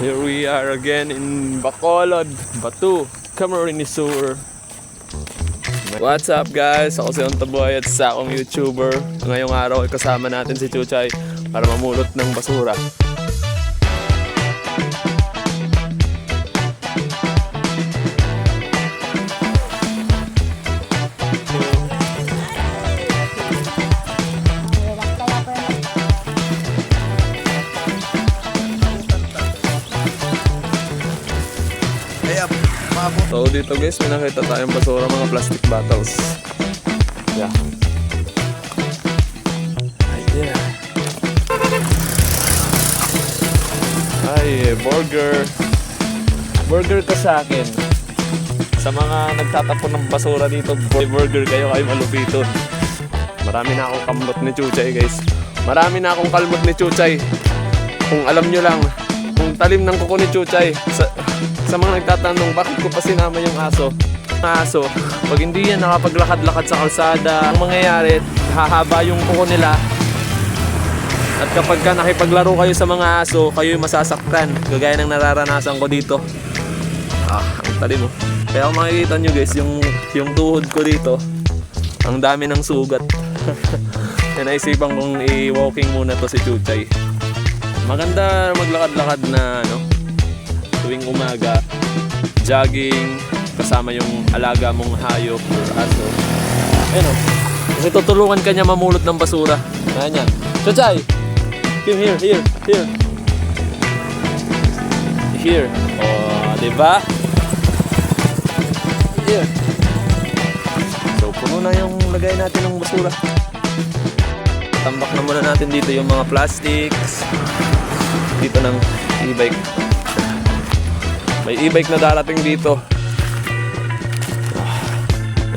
Here we are again in Bacolod, Batu, Camarines Sur. What's up guys? Ako si Ontaboy at sa akong YouTuber. Ngayong araw ay kasama natin si Chuchay para mamulot ng basura. So dito guys, may nakita tayong basura, mga plastic bottles. Yeah. Yeah. Ay, burger. Burger ka sa akin. Sa mga nagtatapon ng basura dito, burger kayo malupiton. Marami na akong kamlot ni Chuchay guys. Marami na akong kalmot ni Chuchay. Kung alam nyo lang, kung talim ng kuko ni Chuchay. Sa mga nagtatanong, bakit ko pa sinama yung aso? Aso, pag hindi yan nakapaglakad-lakad sa kalsada, ang mangyayari, hahaba yung kuko nila. At kapag ka nakipaglaro kayo sa mga aso, kayo yung masasaktan. Gagaya ng nararanasan ko dito. Ang talim mo. Kaya kung makikita nyo guys, yung tuhod ko dito, ang dami ng sugat. Kaya naisipan kong i-walking muna to si Chuchay. Maganda maglakad-lakad na tuwing umaga, jogging, kasama yung alaga mong hayop or aso. Ayun o. Kasi tutulungan ka niya mamulot ng basura. Ayan yan. Chuchay! Come here. Here. O, diba? Here. So, puno na yung lagay natin ng basura. Tambak na muna natin dito yung mga plastics. Dito ng e-bike. May e-bike na darating dito.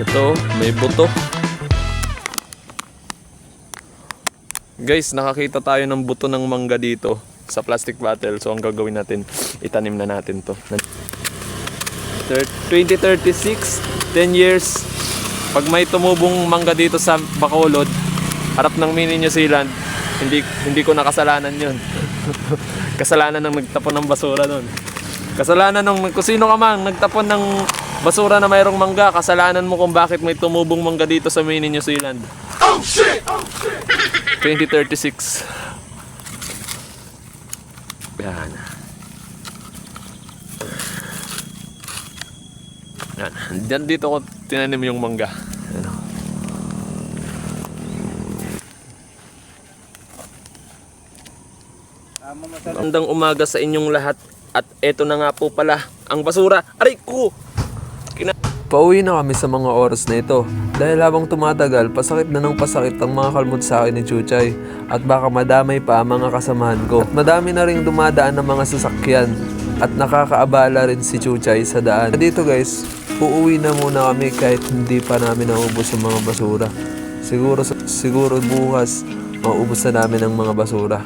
Ito, may buto. Guys, nakakita tayo ng buto ng mangga dito sa plastic bottle. So, ang gagawin natin, itanim na natin to. 2036, 10 years. Pag may tumubong mangga dito sa Bacolod, harap ng mini New Zealand, hindi ko nakasalanan yun. Kasalanan ng nagtapon ng basura nun. Kasalanan ng kung sino ka man nagtapon ng basura na mayroong mangga, kasalanan mo kung bakit may tumubong mangga dito sa mini New Zealand. Oh shit! 2036. Yan. Yan. Dito ko tinanim yung mangga. Magandang umaga sa inyong lahat. At eto na nga po pala ang basura. Aray ko! Pauwi na kami sa mga oras na ito. Dahil habang tumatagal, pasakit na ng pasakit ang mga kalmot sa akin ni Chuchay. At baka madamay pa ang mga kasamahan ko. At madami na rin dumadaan ng mga sasakyan. At nakakaabala rin si Chuchay sa daan. Dito guys, uuwi na muna kami kahit hindi pa namin naubos ang mga basura. Siguro bukas, maubos na namin ang mga basura.